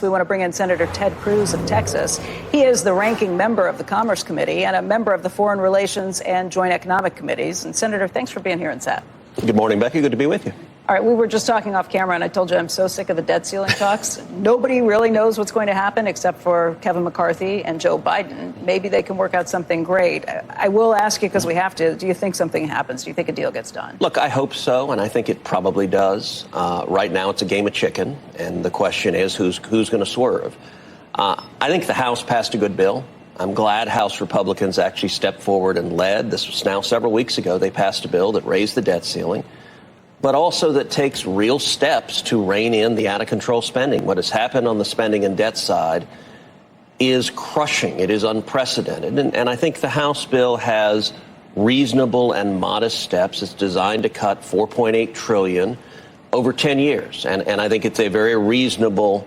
We want to bring in Senator Ted Cruz of Texas. He is the ranking member of the Commerce Committee and a member of the Foreign Relations and Joint Economic Committees. And Senator, thanks for being here in SAT. Good morning, Becky. Good to be with you. All right, we were just talking off camera, and I told you I'm so sick of the debt ceiling talks. Nobody really knows what's going to happen except for Kevin McCarthy and Joe Biden. Maybe they can work out something great. I will ask you, because we have to, do you think something happens? Do you think a deal gets done? Look, I hope so, and I think it probably does. Right now, it's a game of chicken, and the question is who's going to swerve. I think the House passed a good bill. I'm glad House Republicans actually stepped forward and led. This was now several weeks ago. They passed a bill that raised the debt ceiling, but also that takes real steps to rein in the out-of-control spending. What has happened on the spending and debt side is crushing. It is unprecedented. And I think the House bill has reasonable and modest steps. It's designed to cut $4.8 trillion over 10 years. And I think it's a very reasonable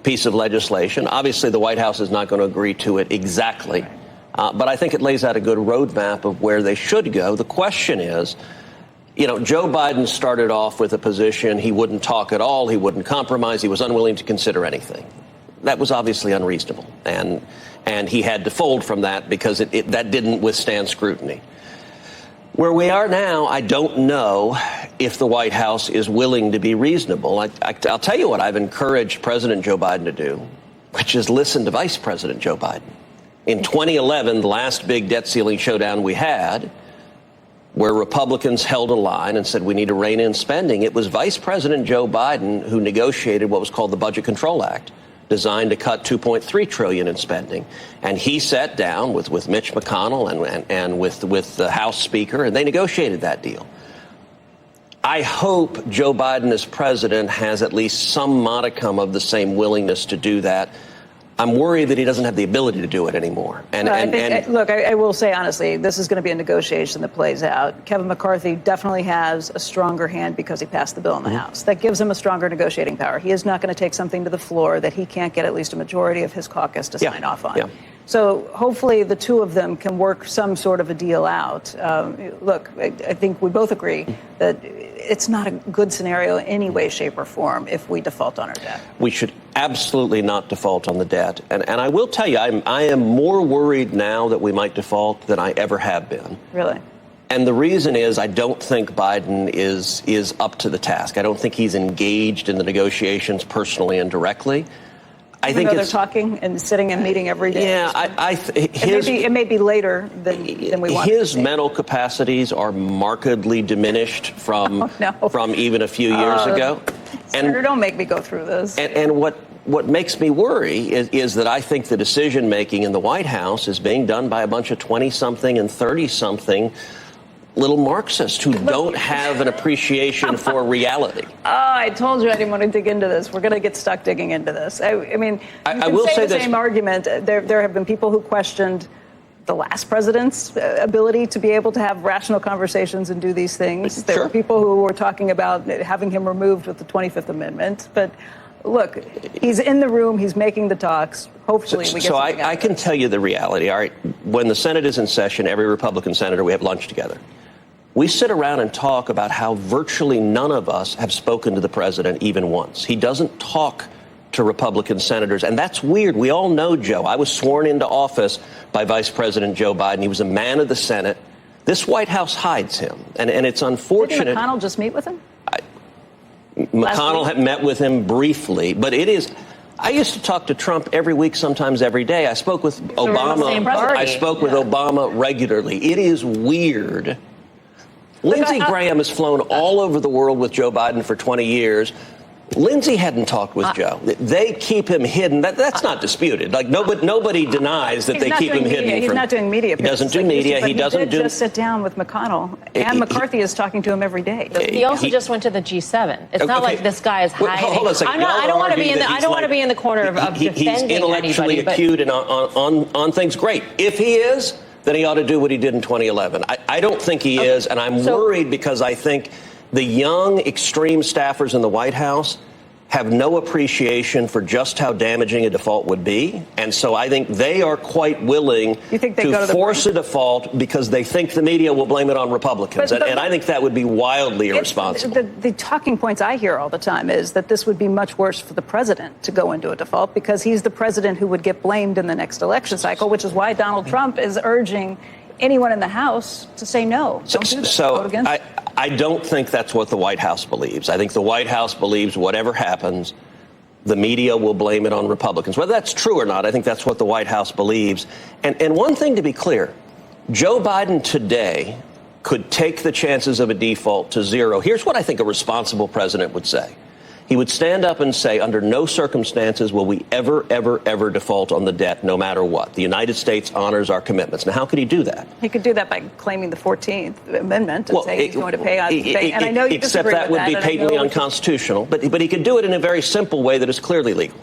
piece of legislation. Obviously, the White House is not going to agree to it exactly. But I think it lays out a good roadmap of where they should go. The question is, you know, Joe Biden started off with a position he wouldn't talk at all, he wouldn't compromise, he was unwilling to consider anything. That was obviously unreasonable, and he had to fold from that because that didn't withstand scrutiny. Where we are now, I don't know if the White House is willing to be reasonable. I'll tell you what I've encouraged President Joe Biden to do, which is listen to Vice President Joe Biden. In 2011, the last big debt ceiling showdown we had, where Republicans held a line and said we need to rein in spending, it was Vice President Joe Biden who negotiated what was called the Budget Control Act, designed to cut $2.3 trillion in spending. And he sat down with Mitch McConnell and with the House Speaker, and they negotiated that deal. I hope Joe Biden as president has at least some modicum of the same willingness to do that. I'm worried that he doesn't have the ability to do it anymore. Look, I will say honestly, this is going to be a negotiation that plays out. Kevin McCarthy definitely has a stronger hand because he passed the bill in the House. That gives him a stronger negotiating power. He is not going to take something to the floor that he can't get at least a majority of his caucus to sign off on. Yeah. So hopefully the two of them can work some sort of a deal out. Look, I think we both agree that it's not a good scenario in any way, shape, or form if we default on our debt. We should absolutely not default on the debt. And I will tell you, I am more worried now that we might default than I ever have been. Really? And the reason is I don't think Biden is up to the task. I don't think he's engaged in the negotiations personally and directly. I think they're talking and sitting and meeting every day. Yeah, it may be later than we want. His mental capacities are markedly diminished from even a few years ago. Senator, don't make me go through this. And what makes me worry is that I think the decision making in the White House is being done by a bunch of 20-something and 30-something little Marxists who don't have an appreciation for reality. Oh, I told you I didn't want to dig into this. We're going to get stuck digging into this. I mean, I will say the same argument. There have been people who questioned the last president's ability to be able to have rational conversations and do these things. There were people who were talking about having him removed with the 25th Amendment. But look, he's in the room. He's making the talks. Hopefully we get something out of it. I can tell you the reality. All right, when the Senate is in session, every Republican senator, we have lunch together. We sit around and talk about how virtually none of us have spoken to the president even once. He doesn't talk to Republican senators, and that's weird. We all know Joe. I was sworn into office by Vice President Joe Biden. He was a man of the Senate. This White House hides him, and it's unfortunate. Didn't McConnell just meet with him? McConnell had met with him briefly, but it is. I used to talk to Trump every week, sometimes every day. I spoke with Obama. I spoke with Obama regularly. It is weird. Lindsey Graham has flown all over the world with Joe Biden for 20 years. Lindsey hadn't talked with Joe. They keep him hidden. That's not disputed. Like nobody denies that they keep him hidden. He's not doing media. He doesn't do media. He doesn't do. Just sit down with McConnell, and McCarthy is talking to him every day. He also just went to the G7. It's not like this guy is hiding. Hold on a second. I don't want to be in the. I don't want to be in the corner of defending He's intellectually acute and on things. Great. If he is, then he ought to do what he did in 2011. I don't think he is, and I'm worried because I think the young, extreme staffers in the White House have no appreciation for just how damaging a default would be. And so I think they are quite willing to force a default because they think the media will blame it on Republicans. And I think that would be wildly irresponsible. The talking points I hear all the time is that this would be much worse for the president to go into a default because he's the president who would get blamed in the next election cycle, which is why Donald Trump is urging anyone in the House to say no. Don't do this. Vote against it. I don't think that's what the White House believes. I think the White House believes whatever happens, the media will blame it on Republicans. Whether that's true or not, I think that's what the White House believes. And one thing to be clear, Joe Biden today could take the chances of a default to zero. Here's what I think a responsible president would say. He would stand up and say, under no circumstances will we ever, ever, ever default on the debt, no matter what. The United States honors our commitments. Now, how could he do that? He could do that by claiming the 14th Amendment and saying he's going to pay on. And I know you disagree with that. Except that would be patently unconstitutional. But he could do it in a very simple way that is clearly legal,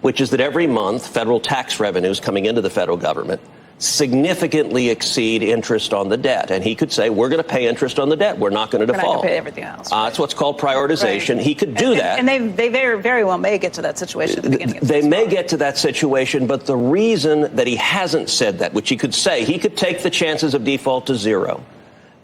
which is that every month federal tax revenues coming into the federal government significantly exceed interest on the debt. And he could say, we're going to pay interest on the debt. We're not going to default. We're not going to pay everything else. That's what's called prioritization. Right. He could do that. And they very, very well may get to that situation at the beginning of They may get to that situation, but the reason that he hasn't said that, which he could say, he could take the chances of default to zero.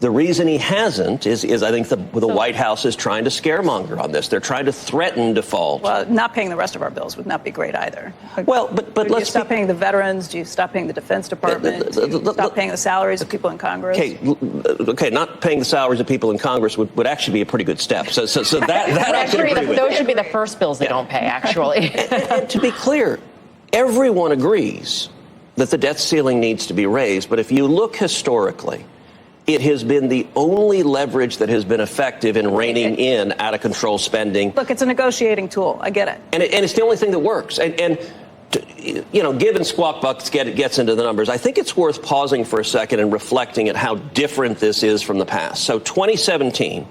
The reason he hasn't is I think the White House is trying to scaremonger on this. They're trying to threaten default. Well, not paying the rest of our bills would not be great either. Well, but do you stop paying the veterans? Do you stop paying the Defense Department? Do you stop paying the salaries of people in Congress? Okay, not paying the salaries of people in Congress would actually be a pretty good step. So that I can agree with. Those should be the first bills they don't pay, actually. And to be clear, everyone agrees that the debt ceiling needs to be raised. But if you look historically, it has been the only leverage that has been effective in reining in out-of-control spending. Look, it's a negotiating tool. I get it. And it's the only thing that works. And given Squawk Box gets into the numbers, I think it's worth pausing for a second and reflecting at how different this is from the past. So 2017,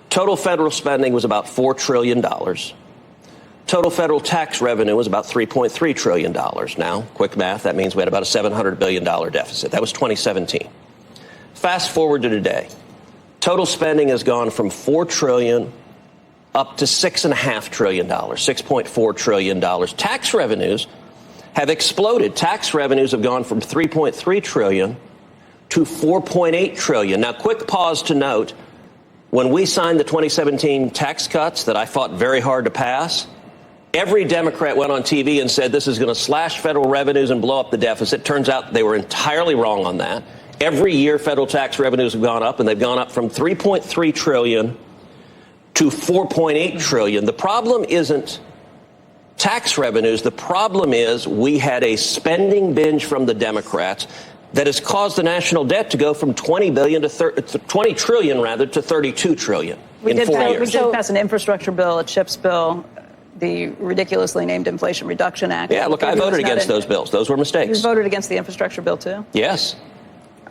total federal spending was about $4 trillion. Total federal tax revenue was about $3.3 trillion. Now, quick math, that means we had about a $700 billion deficit. That was 2017. Fast forward to today. Total spending has gone from $4 trillion up to $6.5 trillion, $6.4 trillion. Tax revenues have exploded. Tax revenues have gone from $3.3 trillion to $4.8 trillion. Now, quick pause to note, when we signed the 2017 tax cuts that I fought very hard to pass, every Democrat went on TV and said this is going to slash federal revenues and blow up the deficit. Turns out they were entirely wrong on that. Every year, federal tax revenues have gone up, and they've gone up from $3.3 trillion to $4.8 trillion. The problem isn't tax revenues. The problem is we had a spending binge from the Democrats that has caused the national debt to go from $20 trillion to $32 trillion in 4 years. We did pass an infrastructure bill, a CHIPS bill, the ridiculously named Inflation Reduction Act. Yeah, look, I voted against those bills. Those were mistakes. You voted against the infrastructure bill, too? Yes.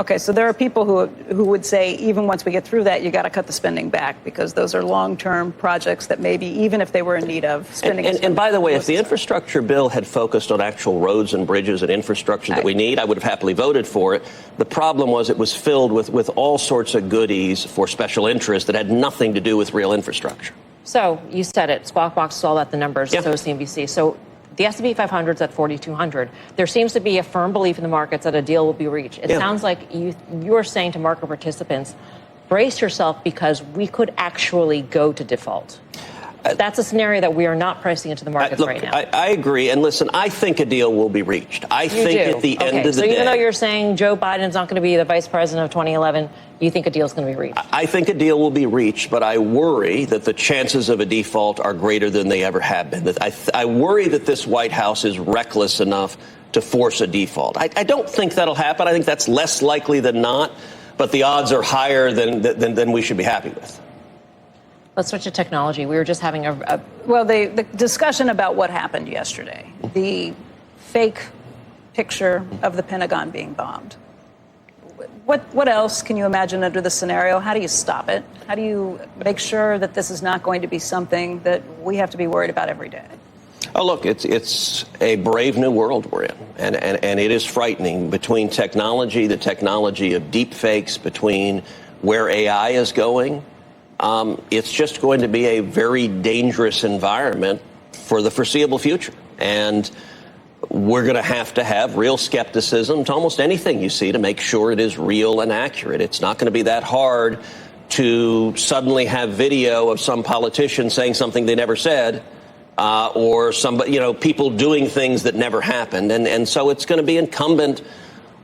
Okay, so there are people who would say even once we get through that, you got to cut the spending back because those are long-term projects that maybe even if they were in need of spending. And by the way, if the infrastructure bill had focused on actual roads and bridges and infrastructure that we need, I would have happily voted for it. The problem was it was filled with all sorts of goodies for special interests that had nothing to do with real infrastructure. So you said it. Squawk Box is all about the numbers. Yeah. So is CNBC. So the S&P 500 is at 4,200. There seems to be a firm belief in the markets that a deal will be reached. It sounds like you're saying to market participants, brace yourself because we could actually go to default. That's a scenario that we are not pricing into the markets right now. I agree. And listen, I think a deal will be reached. I think at the end of the day. So even though you're saying Joe Biden's not going to be the vice president of 2011, you think a deal is going to be reached? I think a deal will be reached, but I worry that the chances of a default are greater than they ever have been. I worry that this White House is reckless enough to force a default. I don't think that'll happen. I think that's less likely than not, but the odds are higher than we should be happy with. Let's switch to technology. We were just having the discussion about what happened yesterday, the fake picture of the Pentagon being bombed. What else can you imagine under this scenario? How do you stop it? How do you make sure that this is not going to be something that we have to be worried about every day? Oh, look, it's a brave new world we're in, and it is frightening between the technology of deep fakes, between where AI is going. it's just going to be a very dangerous environment for the foreseeable future. And we're going to have real skepticism to almost anything you see to make sure it is real and accurate. It's not going to be that hard to suddenly have video of some politician saying something they never said, or somebody, people doing things that never happened. And so it's going to be incumbent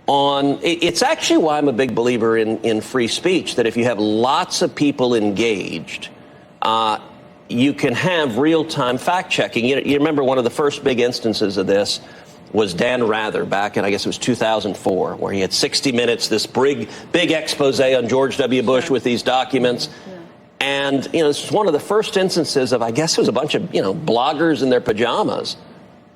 on, it's actually why I'm a big believer in free speech, that if you have lots of people engaged, you can have real-time fact-checking. You remember one of the first big instances of this was Dan Rather back in, I guess it was 2004, where he had 60 Minutes, this big expose on George W. Bush with these documents. Yeah. And, this was one of the first instances of, I guess it was a bunch of, bloggers in their pajamas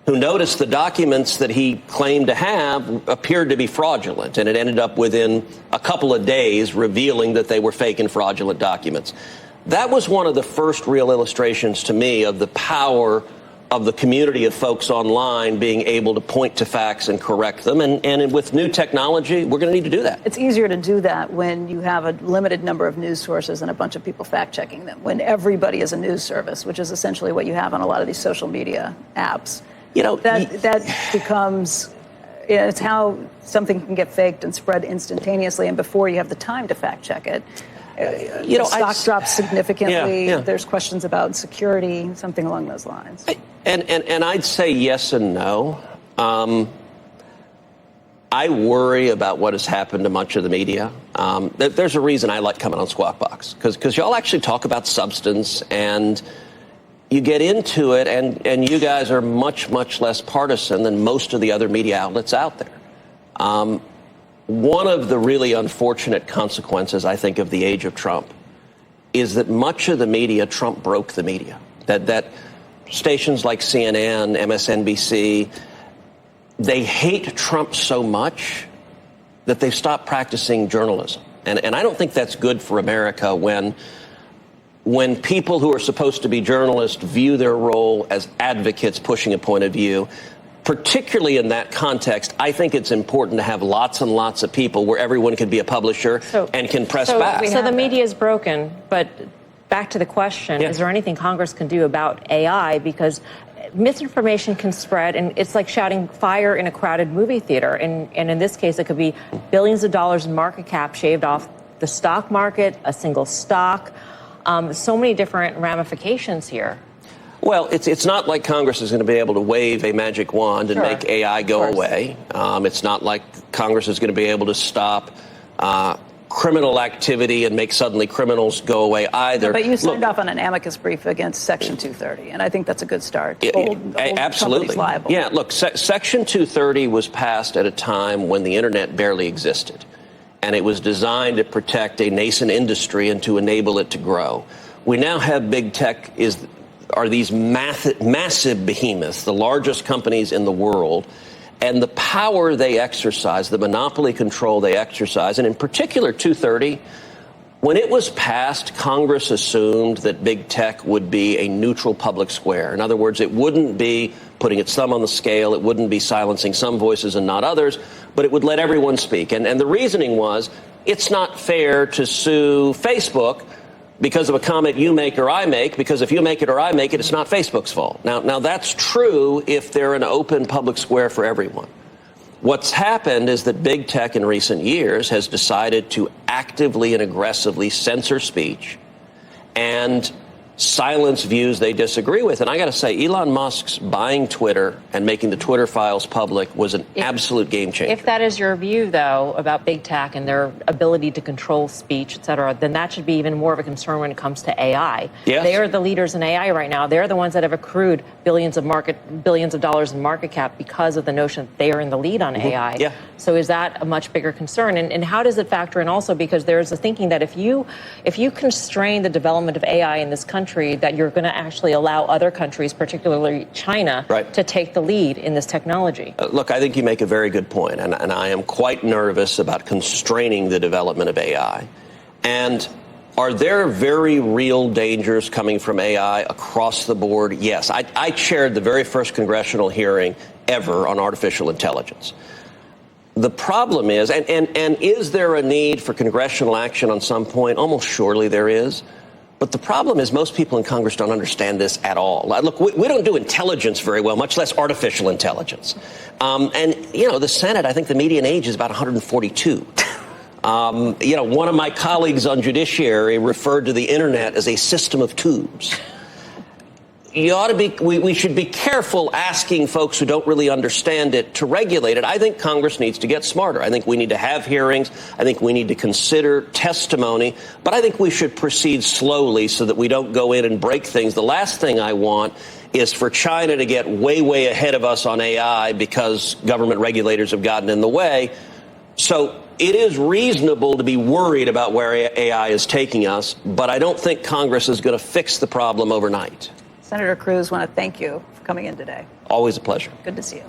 who noticed the documents that he claimed to have appeared to be fraudulent. And it ended up within a couple of days revealing that they were fake and fraudulent documents. That was one of the first real illustrations to me of the power of the community of folks online being able to point to facts and correct them. And with new technology, we're going to need to do that. It's easier to do that when you have a limited number of news sources and a bunch of people fact-checking them, when everybody is a news service, which is essentially what you have on a lot of these social media apps. That becomes, it's how something can get faked and spread instantaneously, and before you have the time to fact-check it. Stock drops significantly. Yeah. There's questions about security, something along those lines. And I'd say yes and no. I worry about what has happened to much of the media. There's a reason I like coming on Squawk Box, because y'all actually talk about substance, and you get into it, and you guys are much, much less partisan than most of the other media outlets out there. One of the really unfortunate consequences, I think, of the age of Trump is that much of the media, Trump broke the media. That stations like CNN, MSNBC, they hate Trump so much that they've stopped practicing journalism. And I don't think that's good for America when people who are supposed to be journalists view their role as advocates pushing a point of view. Particularly in that context, I think it's important to have lots and lots of people where everyone can be a publisher and can press back. So the media is broken, but back to the question, is there anything Congress can do about AI? Because misinformation can spread, and it's like shouting fire in a crowded movie theater. And in this case, it could be billions of dollars in market cap shaved off the stock market, a single stock, so many different ramifications here. Well, it's not like Congress is going to be able to wave a magic wand and make AI go away. It's not like Congress is going to be able to stop criminal activity and make suddenly criminals go away either. But you signed off on an amicus brief against Section 230, and I think that's a good start. Absolutely. Yeah, look, Section 230 was passed at a time when the Internet barely existed, and it was designed to protect a nascent industry and to enable it to grow. We now have big tech are these massive behemoths, the largest companies in the world, and the power they exercise, the monopoly control they exercise, and in particular 230, when it was passed, Congress assumed that big tech would be a neutral public square. In other words, it wouldn't be putting its thumb on the scale, it wouldn't be silencing some voices and not others, but it would let everyone speak. And the reasoning was, it's not fair to sue Facebook because of a comment you make or I make, because if you make it or I make it, it's not Facebook's fault. Now that's true if they're an open public square for everyone. What's happened is that big tech in recent years has decided to actively and aggressively censor speech and silence views they disagree with. And I got to say, Elon Musk's buying Twitter and making the Twitter files public was an absolute game changer. If that is your view, though, about big tech and their ability to control speech, et cetera, then that should be even more of a concern when it comes to AI. Yes. They are the leaders in AI right now. They're the ones that have accrued billions of dollars in market cap because of the notion that they are in the lead on AI. Yeah. So is that a much bigger concern? And how does it factor in also? Because there's a thinking that if you constrain the development of AI in this country, that you're going to actually allow other countries, particularly China, to take the lead in this technology. Look, I think you make a very good point, and I am quite nervous about constraining the development of AI. And are there very real dangers coming from AI across the board? Yes. I chaired the very first congressional hearing ever on artificial intelligence. The problem is, and is there a need for congressional action on some point? Almost surely there is. But the problem is most people in Congress don't understand this at all. Look, we don't do intelligence very well, much less artificial intelligence. And, you know, the Senate, I think the median age is about 142. You know, one of my colleagues on Judiciary referred to the Internet as a system of tubes. You ought to be, we should be careful asking folks who don't really understand it to regulate it. I think Congress needs to get smarter. I think we need to have hearings. I think we need to consider testimony. But I think we should proceed slowly so that we don't go in and break things. The last thing I want is for China to get way, way ahead of us on AI because government regulators have gotten in the way. So it is reasonable to be worried about where AI is taking us, but I don't think Congress is going to fix the problem overnight. Senator Cruz, want to thank you for coming in today. Always a pleasure. Good to see you.